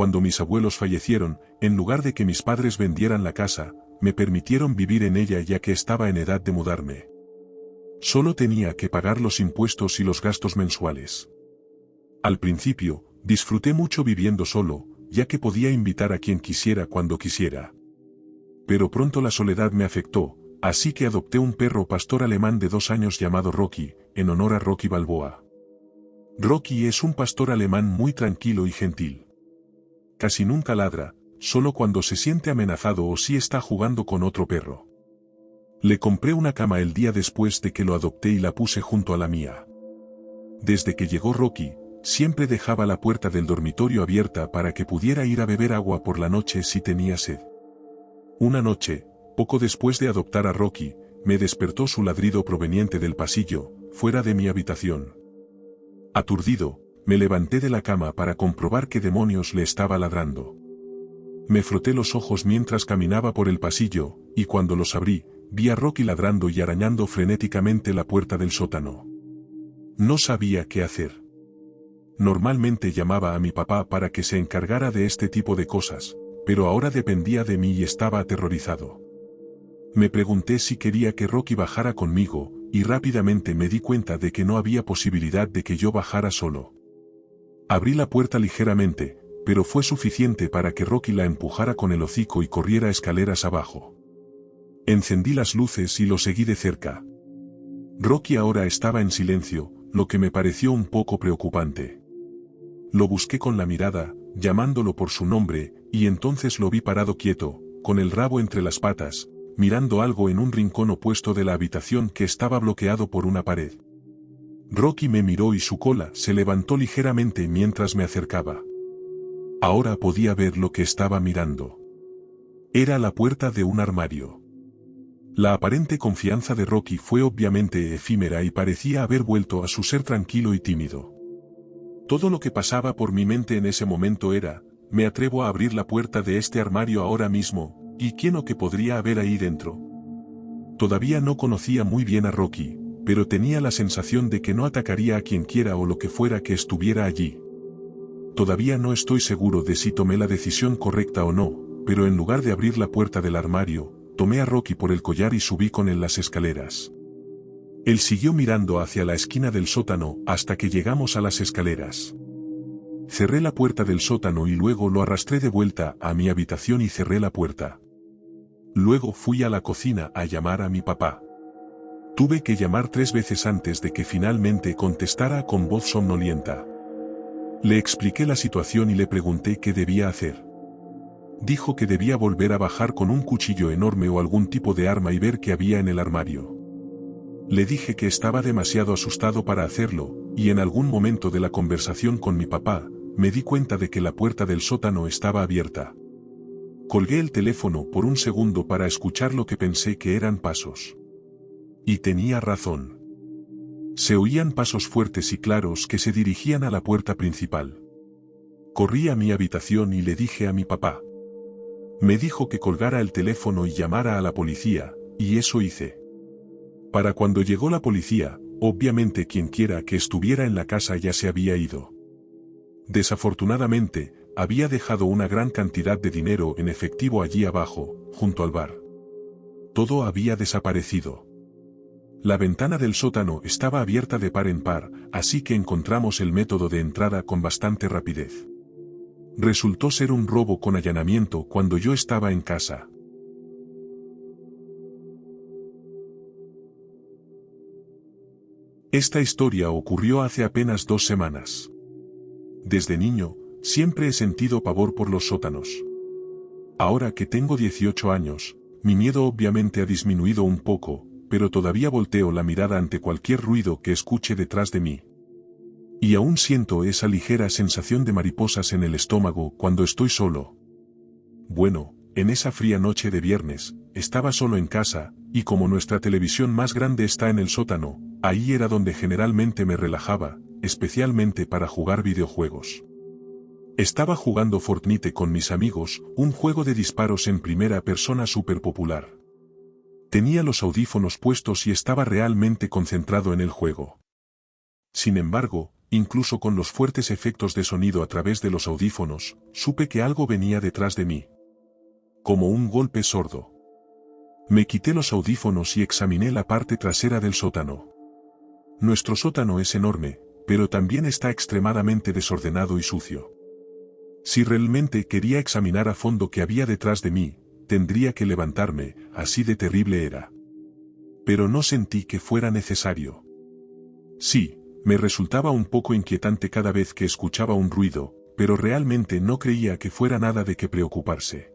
cuando mis abuelos fallecieron, en lugar de que mis padres vendieran la casa, me permitieron vivir en ella ya que estaba en edad de mudarme. Solo tenía que pagar los impuestos y los gastos mensuales. Al principio, disfruté mucho viviendo solo, ya que podía invitar a quien quisiera cuando quisiera. Pero pronto la soledad me afectó, así que adopté un perro pastor alemán de 2 años llamado Rocky, en honor a Rocky Balboa. Rocky es un pastor alemán muy tranquilo y gentil. Casi nunca ladra, solo cuando se siente amenazado o si está jugando con otro perro. Le compré una cama el día después de que lo adopté y la puse junto a la mía. Desde que llegó Rocky, siempre dejaba la puerta del dormitorio abierta para que pudiera ir a beber agua por la noche si tenía sed. Una noche, poco después de adoptar a Rocky, me despertó su ladrido proveniente del pasillo, fuera de mi habitación. Aturdido, me levanté de la cama para comprobar qué demonios le estaba ladrando. Me froté los ojos mientras caminaba por el pasillo, y cuando los abrí, vi a Rocky ladrando y arañando frenéticamente la puerta del sótano. No sabía qué hacer. Normalmente llamaba a mi papá para que se encargara de este tipo de cosas, pero ahora dependía de mí y estaba aterrorizado. Me pregunté si quería que Rocky bajara conmigo, y rápidamente me di cuenta de que no había posibilidad de que yo bajara solo. Abrí la puerta ligeramente, pero fue suficiente para que Rocky la empujara con el hocico y corriera escaleras abajo. Encendí las luces y lo seguí de cerca. Rocky ahora estaba en silencio, lo que me pareció un poco preocupante. Lo busqué con la mirada, llamándolo por su nombre, y entonces lo vi parado quieto, con el rabo entre las patas, mirando algo en un rincón opuesto de la habitación que estaba bloqueado por una pared. Rocky me miró y su cola se levantó ligeramente mientras me acercaba. Ahora podía ver lo que estaba mirando. Era la puerta de un armario. La aparente confianza de Rocky fue obviamente efímera y parecía haber vuelto a su ser tranquilo y tímido. Todo lo que pasaba por mi mente en ese momento era, me atrevo a abrir la puerta de este armario ahora mismo, ¿y quién o qué podría haber ahí dentro? Todavía no conocía muy bien a Rocky, pero tenía la sensación de que no atacaría a quien quiera o lo que fuera que estuviera allí. Todavía no estoy seguro de si tomé la decisión correcta o no, pero en lugar de abrir la puerta del armario, tomé a Rocky por el collar y subí con él las escaleras. Él siguió mirando hacia la esquina del sótano hasta que llegamos a las escaleras. Cerré la puerta del sótano y luego lo arrastré de vuelta a mi habitación y cerré la puerta. Luego fui a la cocina a llamar a mi papá. Tuve que llamar 3 veces antes de que finalmente contestara con voz somnolienta. Le expliqué la situación y le pregunté qué debía hacer. Dijo que debía volver a bajar con un cuchillo enorme o algún tipo de arma y ver qué había en el armario. Le dije que estaba demasiado asustado para hacerlo, y en algún momento de la conversación con mi papá, me di cuenta de que la puerta del sótano estaba abierta. Colgué el teléfono por un segundo para escuchar lo que pensé que eran pasos. Y tenía razón. Se oían pasos fuertes y claros que se dirigían a la puerta principal. Corrí a mi habitación y le dije a mi papá. Me dijo que colgara el teléfono y llamara a la policía, y eso hice. Para cuando llegó la policía, obviamente quienquiera que estuviera en la casa ya se había ido. Desafortunadamente, había dejado una gran cantidad de dinero en efectivo allí abajo, junto al bar. Todo había desaparecido. La ventana del sótano estaba abierta de par en par, así que encontramos el método de entrada con bastante rapidez. Resultó ser un robo con allanamiento cuando yo estaba en casa. Esta historia ocurrió hace apenas 2 semanas. Desde niño, siempre he sentido pavor por los sótanos. Ahora que tengo 18 años, mi miedo obviamente ha disminuido un poco, pero todavía volteo la mirada ante cualquier ruido que escuche detrás de mí. Y aún siento esa ligera sensación de mariposas en el estómago cuando estoy solo. Bueno, en esa fría noche de viernes, estaba solo en casa, y como nuestra televisión más grande está en el sótano, ahí era donde generalmente me relajaba, especialmente para jugar videojuegos. Estaba jugando Fortnite con mis amigos, un juego de disparos en primera persona súper popular. Tenía los audífonos puestos y estaba realmente concentrado en el juego. Sin embargo, incluso con los fuertes efectos de sonido a través de los audífonos, supe que algo venía detrás de mí. Como un golpe sordo. Me quité los audífonos y examiné la parte trasera del sótano. Nuestro sótano es enorme, pero también está extremadamente desordenado y sucio. Si realmente quería examinar a fondo qué había detrás de mí, tendría que levantarme, así de terrible era. Pero no sentí que fuera necesario. Sí, me resultaba un poco inquietante cada vez que escuchaba un ruido, pero realmente no creía que fuera nada de qué preocuparse.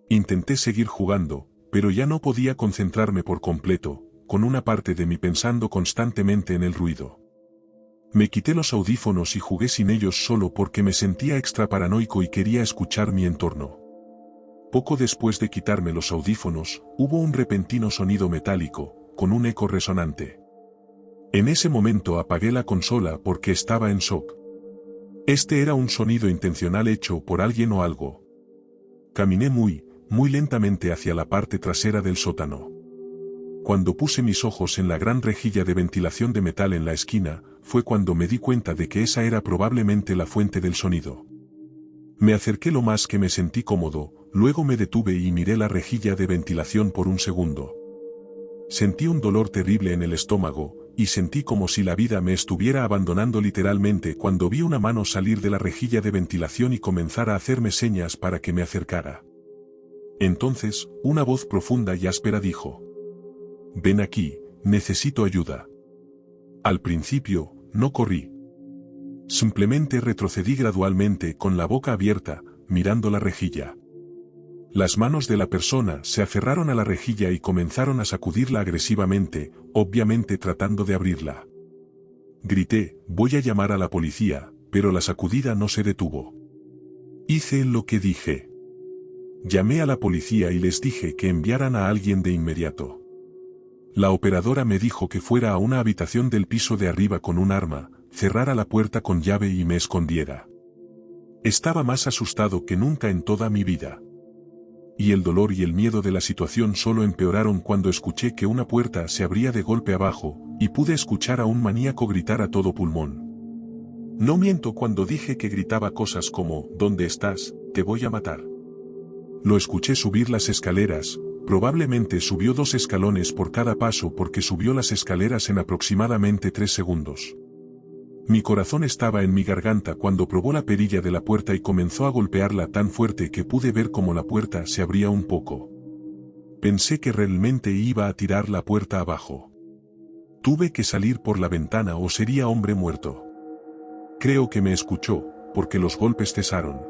Intenté seguir jugando, pero ya no podía concentrarme por completo, con una parte de mí pensando constantemente en el ruido. Me quité los audífonos y jugué sin ellos solo porque me sentía extra paranoico y quería escuchar mi entorno. Poco después de quitarme los audífonos, hubo un repentino sonido metálico, con un eco resonante. En ese momento apagué la consola porque estaba en shock. Este era un sonido intencional hecho por alguien o algo. Caminé muy lentamente hacia la parte trasera del sótano. Cuando puse mis ojos en la gran rejilla de ventilación de metal en la esquina, fue cuando me di cuenta de que esa era probablemente la fuente del sonido. Me acerqué lo más que me sentí cómodo, luego me detuve y miré la rejilla de ventilación por un segundo. Sentí un dolor terrible en el estómago, y sentí como si la vida me estuviera abandonando literalmente cuando vi una mano salir de la rejilla de ventilación y comenzar a hacerme señas para que me acercara. Entonces, una voz profunda y áspera dijo: «Ven aquí, necesito ayuda». Al principio, no corrí. Simplemente retrocedí gradualmente con la boca abierta, mirando la rejilla. Las manos de la persona se aferraron a la rejilla y comenzaron a sacudirla agresivamente, obviamente tratando de abrirla. Grité: «Voy a llamar a la policía», pero la sacudida no se detuvo. Hice lo que dije. Llamé a la policía y les dije que enviaran a alguien de inmediato. La operadora me dijo que fuera a una habitación del piso de arriba con un arma, cerrara la puerta con llave y me escondiera. Estaba más asustado que nunca en toda mi vida. Y el dolor y el miedo de la situación solo empeoraron cuando escuché que una puerta se abría de golpe abajo, y pude escuchar a un maníaco gritar a todo pulmón. No miento cuando dije que gritaba cosas como: «¿Dónde estás? Te voy a matar». Lo escuché subir las escaleras, probablemente subió 2 escalones por cada paso porque subió las escaleras en aproximadamente 3 segundos. Mi corazón estaba en mi garganta cuando probó la perilla de la puerta y comenzó a golpearla tan fuerte que pude ver cómo la puerta se abría un poco. Pensé que realmente iba a tirar la puerta abajo. Tuve que salir por la ventana o sería hombre muerto. Creo que me escuchó, porque los golpes cesaron.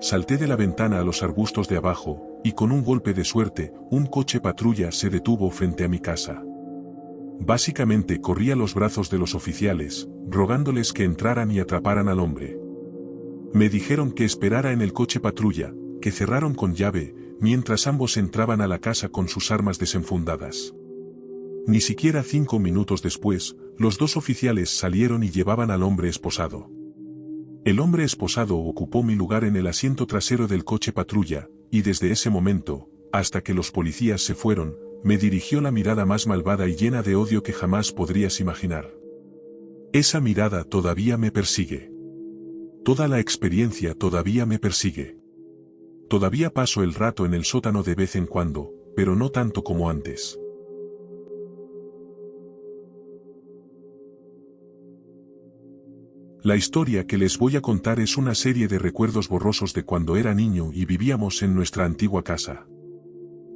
Salté de la ventana a los arbustos de abajo, y con un golpe de suerte, un coche patrulla se detuvo frente a mi casa. Básicamente corrí a los brazos de los oficiales, rogándoles que entraran y atraparan al hombre. Me dijeron que esperara en el coche patrulla, que cerraron con llave, mientras ambos entraban a la casa con sus armas desenfundadas. Ni siquiera 5 minutos después, los 2 oficiales salieron y llevaban al hombre esposado. El hombre esposado ocupó mi lugar en el asiento trasero del coche patrulla, y desde ese momento, hasta que los policías se fueron, me dirigió la mirada más malvada y llena de odio que jamás podrías imaginar. Esa mirada todavía me persigue. Toda la experiencia todavía me persigue. Todavía paso el rato en el sótano de vez en cuando, pero no tanto como antes. La historia que les voy a contar es una serie de recuerdos borrosos de cuando era niño y vivíamos en nuestra antigua casa.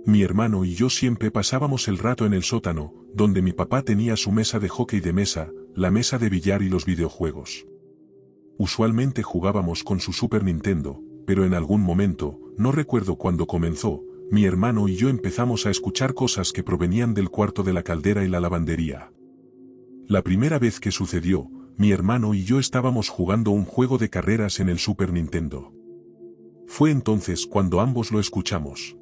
Mi hermano y yo siempre pasábamos el rato en el sótano, donde mi papá tenía su mesa de hockey de mesa, la mesa de billar y los videojuegos. Usualmente jugábamos con su Super Nintendo, pero en algún momento, no recuerdo cuándo comenzó, mi hermano y yo empezamos a escuchar cosas que provenían del cuarto de la caldera y la lavandería. La primera vez que sucedió, mi hermano y yo estábamos jugando un juego de carreras en el Super Nintendo. Fue entonces cuando ambos lo escuchamos.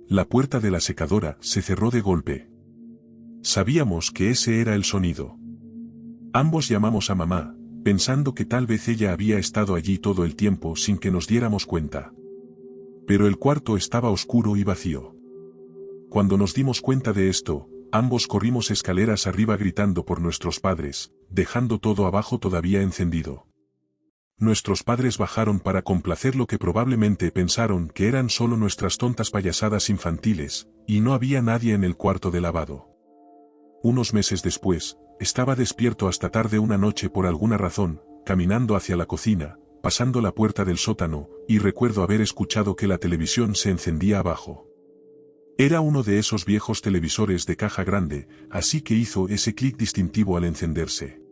La puerta de la secadora se cerró de golpe. Sabíamos que ese era el sonido. Ambos llamamos a mamá, pensando que tal vez ella había estado allí todo el tiempo sin que nos diéramos cuenta. Pero el cuarto estaba oscuro y vacío. Cuando nos dimos cuenta de esto, ambos corrimos escaleras arriba gritando por nuestros padres, dejando todo abajo todavía encendido. Nuestros padres bajaron para complacer lo que probablemente pensaron que eran solo nuestras tontas payasadas infantiles, y no había nadie en el cuarto de lavado. Unos meses después, estaba despierto hasta tarde una noche por alguna razón, caminando hacia la cocina, pasando la puerta del sótano, y recuerdo haber escuchado que la televisión se encendía abajo. Era uno de esos viejos televisores de caja grande, así que hizo ese clic distintivo al encenderse.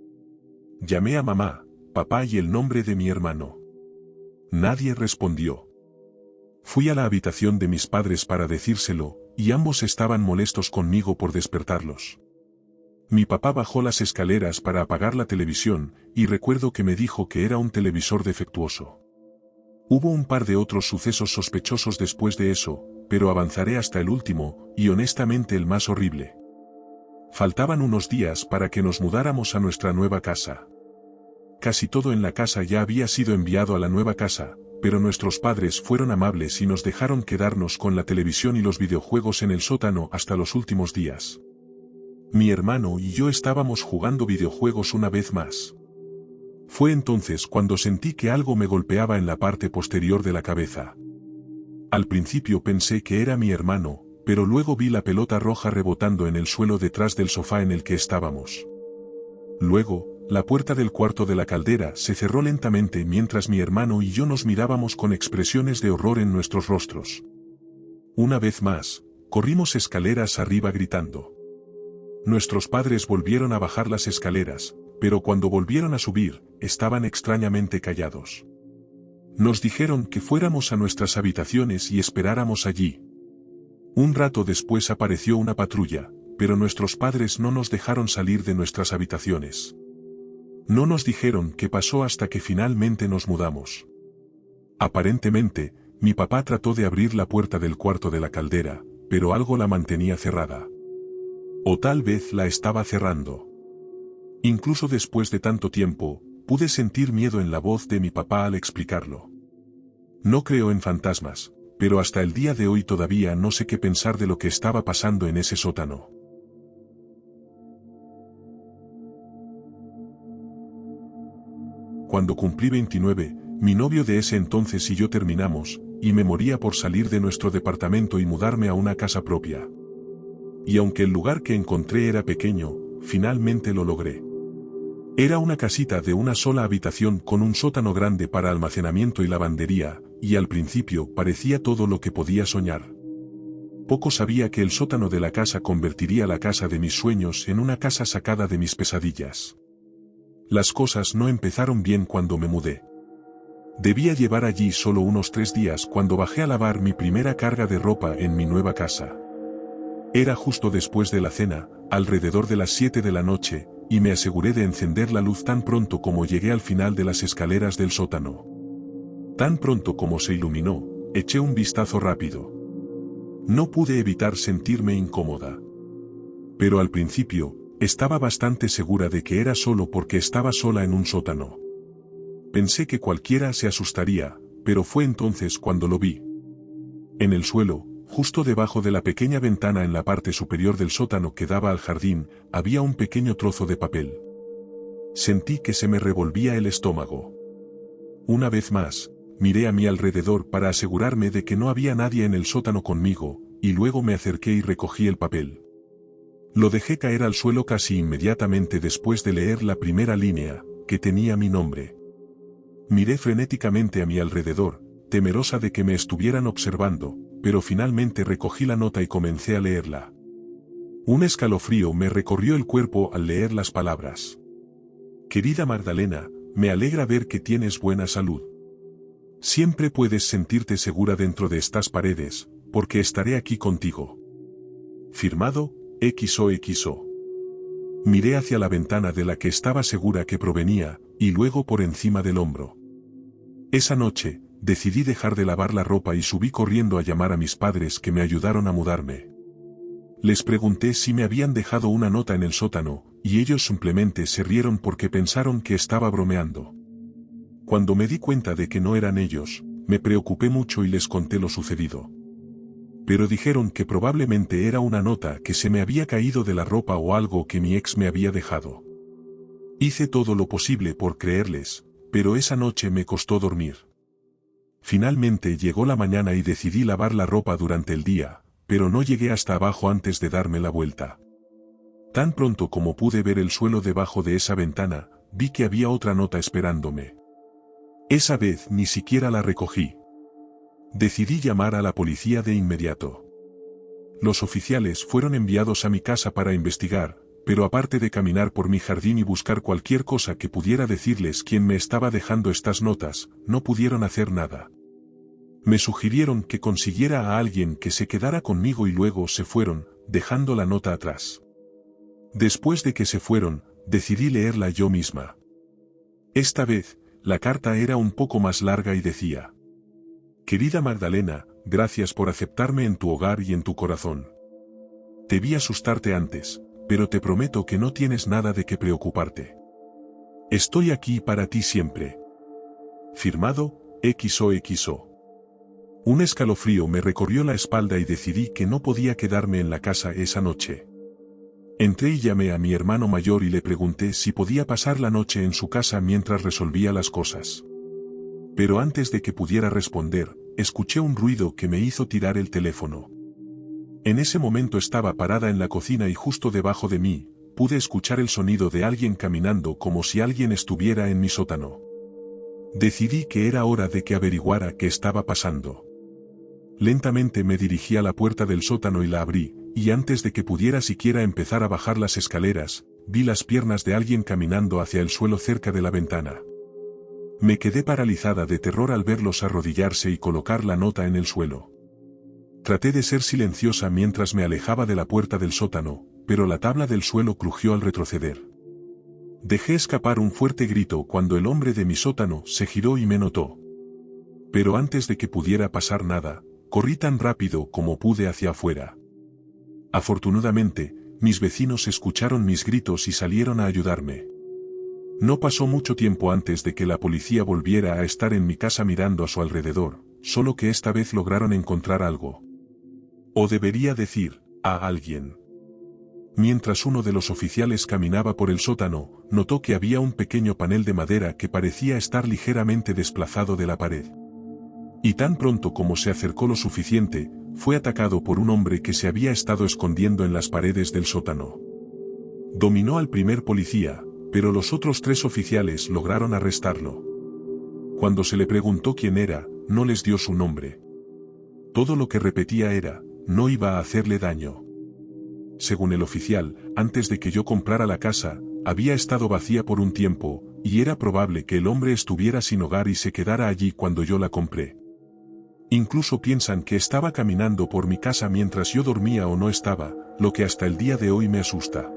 Llamé a mamá, papá y el nombre de mi hermano. Nadie respondió. Fui a la habitación de mis padres para decírselo, y ambos estaban molestos conmigo por despertarlos. Mi papá bajó las escaleras para apagar la televisión, y recuerdo que me dijo que era un televisor defectuoso. Hubo un par de otros sucesos sospechosos después de eso, pero avanzaré hasta el último, y honestamente el más horrible. Faltaban unos días para que nos mudáramos a nuestra nueva casa. Casi todo en la casa ya había sido enviado a la nueva casa, pero nuestros padres fueron amables y nos dejaron quedarnos con la televisión y los videojuegos en el sótano hasta los últimos días. Mi hermano y yo estábamos jugando videojuegos una vez más. Fue entonces cuando sentí que algo me golpeaba en la parte posterior de la cabeza. Al principio pensé que era mi hermano, pero luego vi la pelota roja rebotando en el suelo detrás del sofá en el que estábamos. Luego, la puerta del cuarto de la caldera se cerró lentamente mientras mi hermano y yo nos mirábamos con expresiones de horror en nuestros rostros. Una vez más, corrimos escaleras arriba gritando. Nuestros padres volvieron a bajar las escaleras, pero cuando volvieron a subir, estaban extrañamente callados. Nos dijeron que fuéramos a nuestras habitaciones y esperáramos allí. Un rato después apareció una patrulla, pero nuestros padres no nos dejaron salir de nuestras habitaciones. No nos dijeron qué pasó hasta que finalmente nos mudamos. Aparentemente, mi papá trató de abrir la puerta del cuarto de la caldera, pero algo la mantenía cerrada. O tal vez la estaba cerrando. Incluso después de tanto tiempo, pude sentir miedo en la voz de mi papá al explicarlo. No creo en fantasmas, pero hasta el día de hoy todavía no sé qué pensar de lo que estaba pasando en ese sótano. Cuando cumplí 29, mi novio de ese entonces y yo terminamos, y me moría por salir de nuestro departamento y mudarme a una casa propia. Y aunque el lugar que encontré era pequeño, finalmente lo logré. Era una casita de una sola habitación con un sótano grande para almacenamiento y lavandería, y al principio parecía todo lo que podía soñar. Poco sabía que el sótano de la casa convertiría la casa de mis sueños en una casa sacada de mis pesadillas. Las cosas no empezaron bien cuando me mudé. Debía llevar allí solo unos 3 días cuando bajé a lavar mi primera carga de ropa en mi nueva casa. Era justo después de la cena, alrededor de las 7 de la noche, y me aseguré de encender la luz tan pronto como llegué al final de las escaleras del sótano. Tan pronto como se iluminó, eché un vistazo rápido. No pude evitar sentirme incómoda. Pero al principio, estaba bastante segura de que era solo porque estaba sola en un sótano. Pensé que cualquiera se asustaría, pero fue entonces cuando lo vi. En el suelo, justo debajo de la pequeña ventana en la parte superior del sótano que daba al jardín, había un pequeño trozo de papel. Sentí que se me revolvía el estómago. Una vez más, miré a mi alrededor para asegurarme de que no había nadie en el sótano conmigo, y luego me acerqué y recogí el papel. Lo dejé caer al suelo casi inmediatamente después de leer la primera línea, que tenía mi nombre. Miré frenéticamente a mi alrededor, temerosa de que me estuvieran observando, pero finalmente recogí la nota y comencé a leerla. Un escalofrío me recorrió el cuerpo al leer las palabras. Querida Magdalena, me alegra ver que tienes buena salud. Siempre puedes sentirte segura dentro de estas paredes, porque estaré aquí contigo. Firmado, XOXO. Miré hacia la ventana de la que estaba segura que provenía, y luego por encima del hombro. Esa noche, decidí dejar de lavar la ropa y subí corriendo a llamar a mis padres que me ayudaron a mudarme. Les pregunté si me habían dejado una nota en el sótano, y ellos simplemente se rieron porque pensaron que estaba bromeando. Cuando me di cuenta de que no eran ellos, me preocupé mucho y les conté lo sucedido. Pero dijeron que probablemente era una nota que se me había caído de la ropa o algo que mi ex me había dejado. Hice todo lo posible por creerles, pero esa noche me costó dormir. Finalmente llegó la mañana y decidí lavar la ropa durante el día, pero no llegué hasta abajo antes de darme la vuelta. Tan pronto como pude ver el suelo debajo de esa ventana, vi que había otra nota esperándome. Esa vez ni siquiera la recogí. Decidí llamar a la policía de inmediato. Los oficiales fueron enviados a mi casa para investigar, pero aparte de caminar por mi jardín y buscar cualquier cosa que pudiera decirles quién me estaba dejando estas notas, no pudieron hacer nada. Me sugirieron que consiguiera a alguien que se quedara conmigo y luego se fueron, dejando la nota atrás. Después de que se fueron, decidí leerla yo misma. Esta vez, la carta era un poco más larga y decía: Querida Magdalena, gracias por aceptarme en tu hogar y en tu corazón. Debí asustarte antes, pero te prometo que no tienes nada de qué preocuparte. Estoy aquí para ti siempre. Firmado, XOXO. Un escalofrío me recorrió la espalda y decidí que no podía quedarme en la casa esa noche. Entré y llamé a mi hermano mayor y le pregunté si podía pasar la noche en su casa mientras resolvía las cosas. Pero antes de que pudiera responder, escuché un ruido que me hizo tirar el teléfono. En ese momento estaba parada en la cocina y justo debajo de mí, pude escuchar el sonido de alguien caminando como si alguien estuviera en mi sótano. Decidí que era hora de que averiguara qué estaba pasando. Lentamente me dirigí a la puerta del sótano y la abrí, y antes de que pudiera siquiera empezar a bajar las escaleras, vi las piernas de alguien caminando hacia el suelo cerca de la ventana. Me quedé paralizada de terror al verlos arrodillarse y colocar la nota en el suelo. Traté de ser silenciosa mientras me alejaba de la puerta del sótano, pero la tabla del suelo crujió al retroceder. Dejé escapar un fuerte grito cuando el hombre de mi sótano se giró y me notó. Pero antes de que pudiera pasar nada, corrí tan rápido como pude hacia afuera. Afortunadamente, mis vecinos escucharon mis gritos y salieron a ayudarme. No pasó mucho tiempo antes de que la policía volviera a estar en mi casa mirando a su alrededor, solo que esta vez lograron encontrar algo. O debería decir, a alguien. Mientras uno de los oficiales caminaba por el sótano, notó que había un pequeño panel de madera que parecía estar ligeramente desplazado de la pared. Y tan pronto como se acercó lo suficiente, fue atacado por un hombre que se había estado escondiendo en las paredes del sótano. Dominó al primer policía, pero los otros 3 oficiales lograron arrestarlo. Cuando se le preguntó quién era, no les dio su nombre. Todo lo que repetía era: no iba a hacerle daño. Según el oficial, antes de que yo comprara la casa, había estado vacía por un tiempo, y era probable que el hombre estuviera sin hogar y se quedara allí cuando yo la compré. Incluso piensan que estaba caminando por mi casa mientras yo dormía o no estaba, lo que hasta el día de hoy me asusta.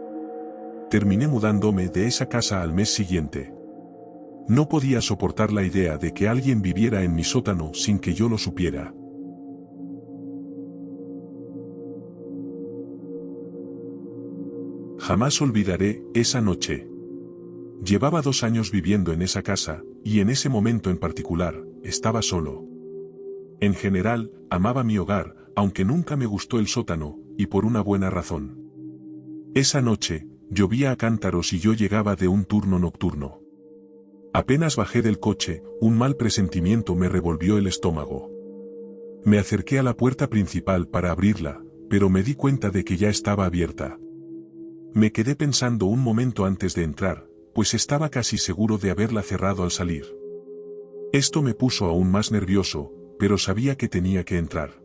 Terminé mudándome de esa casa al mes siguiente. No podía soportar la idea de que alguien viviera en mi sótano sin que yo lo supiera. Jamás olvidaré esa noche. Llevaba 2 años viviendo en esa casa, y en ese momento en particular, estaba solo. En general, amaba mi hogar, aunque nunca me gustó el sótano, y por una buena razón. Esa noche, llovía a cántaros y yo llegaba de un turno nocturno. Apenas bajé del coche, un mal presentimiento me revolvió el estómago. Me acerqué a la puerta principal para abrirla, pero me di cuenta de que ya estaba abierta. Me quedé pensando un momento antes de entrar, pues estaba casi seguro de haberla cerrado al salir. Esto me puso aún más nervioso, pero sabía que tenía que entrar.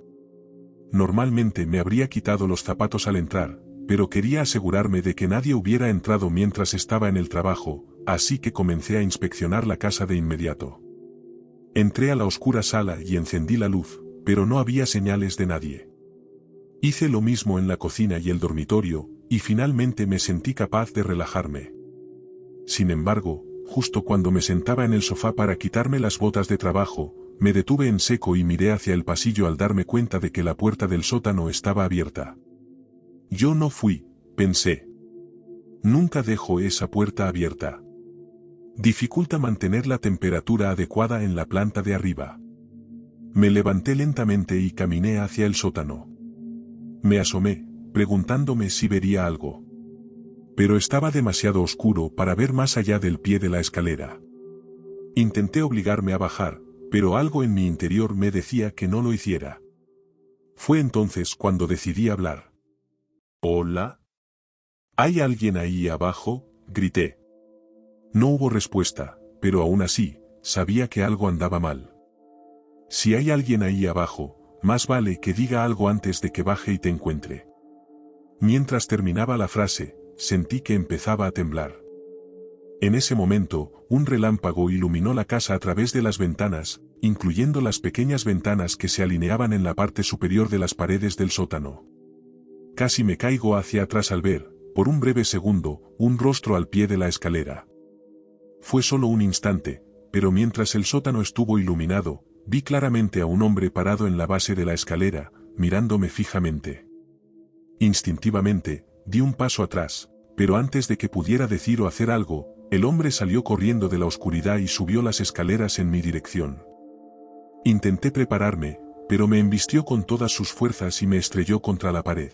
Normalmente me habría quitado los zapatos al entrar, pero quería asegurarme de que nadie hubiera entrado mientras estaba en el trabajo, así que comencé a inspeccionar la casa de inmediato. Entré a la oscura sala y encendí la luz, pero no había señales de nadie. Hice lo mismo en la cocina y el dormitorio, y finalmente me sentí capaz de relajarme. Sin embargo, justo cuando me sentaba en el sofá para quitarme las botas de trabajo, me detuve en seco y miré hacia el pasillo al darme cuenta de que la puerta del sótano estaba abierta. Yo no fui, pensé. Nunca dejo esa puerta abierta. Dificulta mantener la temperatura adecuada en la planta de arriba. Me levanté lentamente y caminé hacia el sótano. Me asomé, preguntándome si vería algo. Pero estaba demasiado oscuro para ver más allá del pie de la escalera. Intenté obligarme a bajar, pero algo en mi interior me decía que no lo hiciera. Fue entonces cuando decidí hablar. «¿Hola? ¿Hay alguien ahí abajo?», grité. No hubo respuesta, pero aún así, sabía que algo andaba mal. «Si hay alguien ahí abajo, más vale que diga algo antes de que baje y te encuentre». Mientras terminaba la frase, sentí que empezaba a temblar. En ese momento, un relámpago iluminó la casa a través de las ventanas, incluyendo las pequeñas ventanas que se alineaban en la parte superior de las paredes del sótano. Casi me caigo hacia atrás al ver, por un breve segundo, un rostro al pie de la escalera. Fue solo un instante, pero mientras el sótano estuvo iluminado, vi claramente a un hombre parado en la base de la escalera, mirándome fijamente. Instintivamente, di un paso atrás, pero antes de que pudiera decir o hacer algo, el hombre salió corriendo de la oscuridad y subió las escaleras en mi dirección. Intenté prepararme, pero me embistió con todas sus fuerzas y me estrelló contra la pared.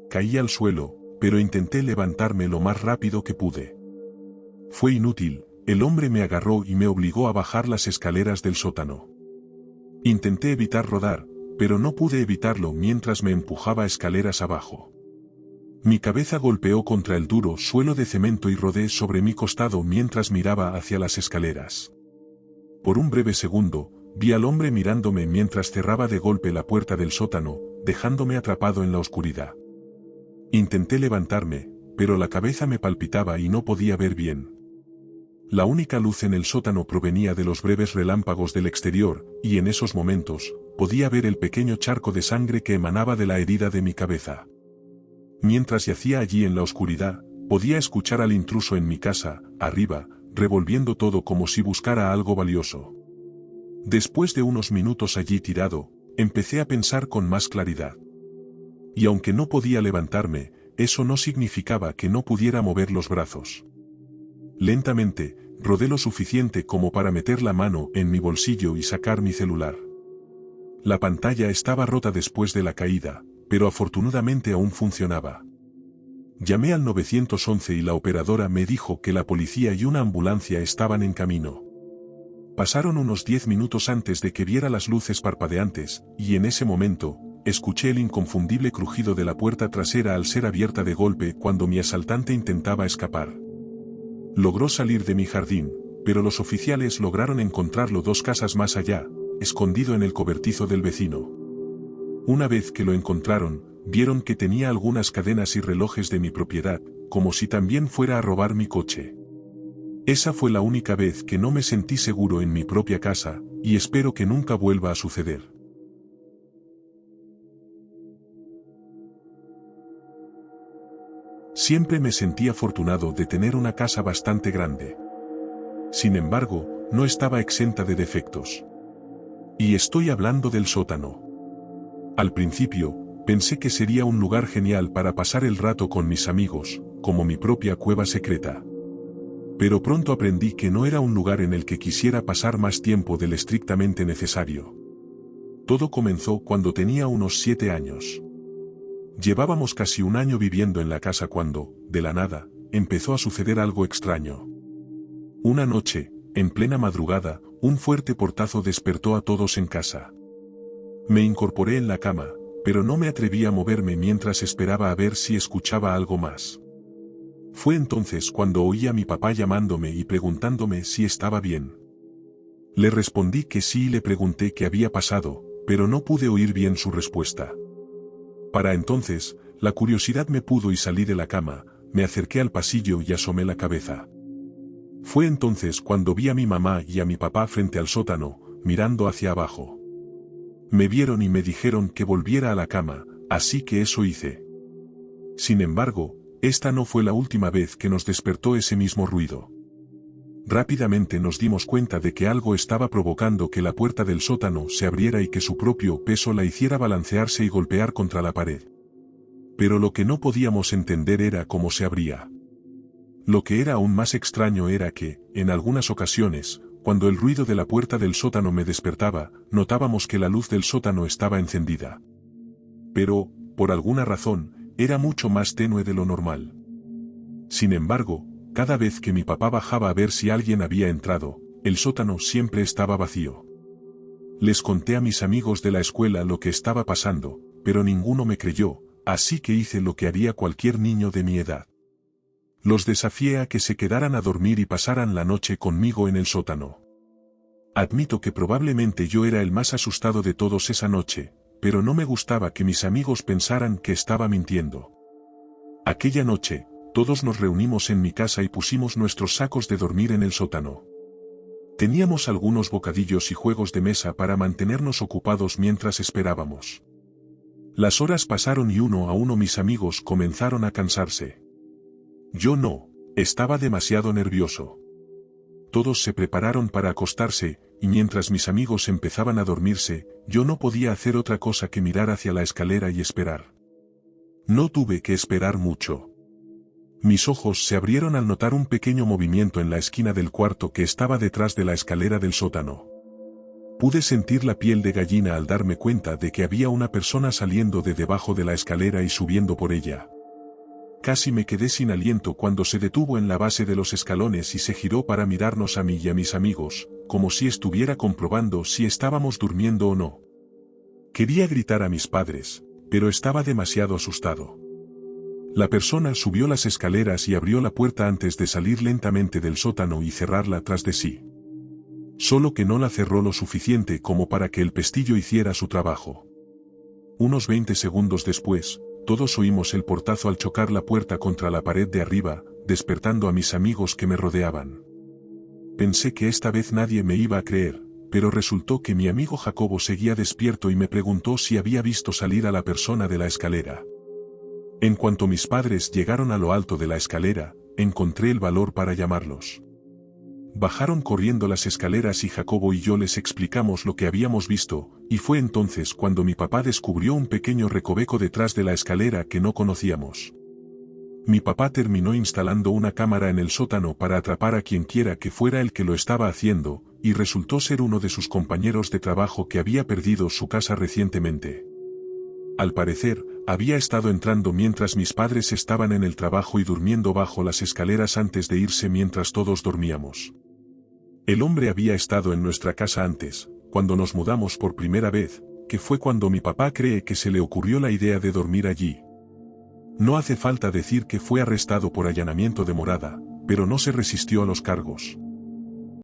Caí al suelo, pero intenté levantarme lo más rápido que pude. Fue inútil, el hombre me agarró y me obligó a bajar las escaleras del sótano. Intenté evitar rodar, pero no pude evitarlo mientras me empujaba escaleras abajo. Mi cabeza golpeó contra el duro suelo de cemento y rodé sobre mi costado mientras miraba hacia las escaleras. Por un breve segundo, vi al hombre mirándome mientras cerraba de golpe la puerta del sótano, dejándome atrapado en la oscuridad. Intenté levantarme, pero la cabeza me palpitaba y no podía ver bien. La única luz en el sótano provenía de los breves relámpagos del exterior, y en esos momentos, podía ver el pequeño charco de sangre que emanaba de la herida de mi cabeza. Mientras yacía allí en la oscuridad, podía escuchar al intruso en mi casa, arriba, revolviendo todo como si buscara algo valioso. Después de unos minutos allí tirado, empecé a pensar con más claridad. Y aunque no podía levantarme, eso no significaba que no pudiera mover los brazos. Lentamente, rodé lo suficiente como para meter la mano en mi bolsillo y sacar mi celular. La pantalla estaba rota después de la caída, pero afortunadamente aún funcionaba. Llamé al 911 y la operadora me dijo que la policía y una ambulancia estaban en camino. Pasaron unos 10 minutos antes de que viera las luces parpadeantes, y en ese momento, escuché el inconfundible crujido de la puerta trasera al ser abierta de golpe cuando mi asaltante intentaba escapar. Logró salir de mi jardín, pero los oficiales lograron encontrarlo 2 casas más allá, escondido en el cobertizo del vecino. Una vez que lo encontraron, vieron que tenía algunas cadenas y relojes de mi propiedad, como si también fuera a robar mi coche. Esa fue la única vez que no me sentí seguro en mi propia casa, y espero que nunca vuelva a suceder. Siempre me sentí afortunado de tener una casa bastante grande. Sin embargo, no estaba exenta de defectos. Y estoy hablando del sótano. Al principio, pensé que sería un lugar genial para pasar el rato con mis amigos, como mi propia cueva secreta. Pero pronto aprendí que no era un lugar en el que quisiera pasar más tiempo del estrictamente necesario. Todo comenzó cuando tenía unos 7 años. Llevábamos casi un año viviendo en la casa cuando, de la nada, empezó a suceder algo extraño. Una noche, en plena madrugada, un fuerte portazo despertó a todos en casa. Me incorporé en la cama, pero no me atreví a moverme mientras esperaba a ver si escuchaba algo más. Fue entonces cuando oí a mi papá llamándome y preguntándome si estaba bien. Le respondí que sí y le pregunté qué había pasado, pero no pude oír bien su respuesta. Para entonces, la curiosidad me pudo y salí de la cama, me acerqué al pasillo y asomé la cabeza. Fue entonces cuando vi a mi mamá y a mi papá frente al sótano, mirando hacia abajo. Me vieron y me dijeron que volviera a la cama, así que eso hice. Sin embargo, esta no fue la última vez que nos despertó ese mismo ruido. Rápidamente nos dimos cuenta de que algo estaba provocando que la puerta del sótano se abriera y que su propio peso la hiciera balancearse y golpear contra la pared. Pero lo que no podíamos entender era cómo se abría. Lo que era aún más extraño era que, en algunas ocasiones, cuando el ruido de la puerta del sótano me despertaba, notábamos que la luz del sótano estaba encendida. Pero, por alguna razón, era mucho más tenue de lo normal. Sin embargo, cada vez que mi papá bajaba a ver si alguien había entrado, el sótano siempre estaba vacío. Les conté a mis amigos de la escuela lo que estaba pasando, pero ninguno me creyó, así que hice lo que haría cualquier niño de mi edad. Los desafié a que se quedaran a dormir y pasaran la noche conmigo en el sótano. Admito que probablemente yo era el más asustado de todos esa noche, pero no me gustaba que mis amigos pensaran que estaba mintiendo. Aquella noche, todos nos reunimos en mi casa y pusimos nuestros sacos de dormir en el sótano. Teníamos algunos bocadillos y juegos de mesa para mantenernos ocupados mientras esperábamos. Las horas pasaron y uno a uno mis amigos comenzaron a cansarse. Yo no, estaba demasiado nervioso. Todos se prepararon para acostarse, y mientras mis amigos empezaban a dormirse, yo no podía hacer otra cosa que mirar hacia la escalera y esperar. No tuve que esperar mucho. Mis ojos se abrieron al notar un pequeño movimiento en la esquina del cuarto que estaba detrás de la escalera del sótano. Pude sentir la piel de gallina al darme cuenta de que había una persona saliendo de debajo de la escalera y subiendo por ella. Casi me quedé sin aliento cuando se detuvo en la base de los escalones y se giró para mirarnos a mí y a mis amigos, como si estuviera comprobando si estábamos durmiendo o no. Quería gritar a mis padres, pero estaba demasiado asustado. La persona subió las escaleras y abrió la puerta antes de salir lentamente del sótano y cerrarla tras de sí. Solo que no la cerró lo suficiente como para que el pestillo hiciera su trabajo. Unos 20 segundos después, todos oímos el portazo al chocar la puerta contra la pared de arriba, despertando a mis amigos que me rodeaban. Pensé que esta vez nadie me iba a creer, pero resultó que mi amigo Jacobo seguía despierto y me preguntó si había visto salir a la persona de la escalera. En cuanto mis padres llegaron a lo alto de la escalera, encontré el valor para llamarlos. Bajaron corriendo las escaleras y Jacobo y yo les explicamos lo que habíamos visto, y fue entonces cuando mi papá descubrió un pequeño recoveco detrás de la escalera que no conocíamos. Mi papá terminó instalando una cámara en el sótano para atrapar a quien quiera que fuera el que lo estaba haciendo, y resultó ser uno de sus compañeros de trabajo que había perdido su casa recientemente. Al parecer, había estado entrando mientras mis padres estaban en el trabajo y durmiendo bajo las escaleras antes de irse mientras todos dormíamos. El hombre había estado en nuestra casa antes, cuando nos mudamos por primera vez, que fue cuando mi papá cree que se le ocurrió la idea de dormir allí. No hace falta decir que fue arrestado por allanamiento de morada, pero no se resistió a los cargos.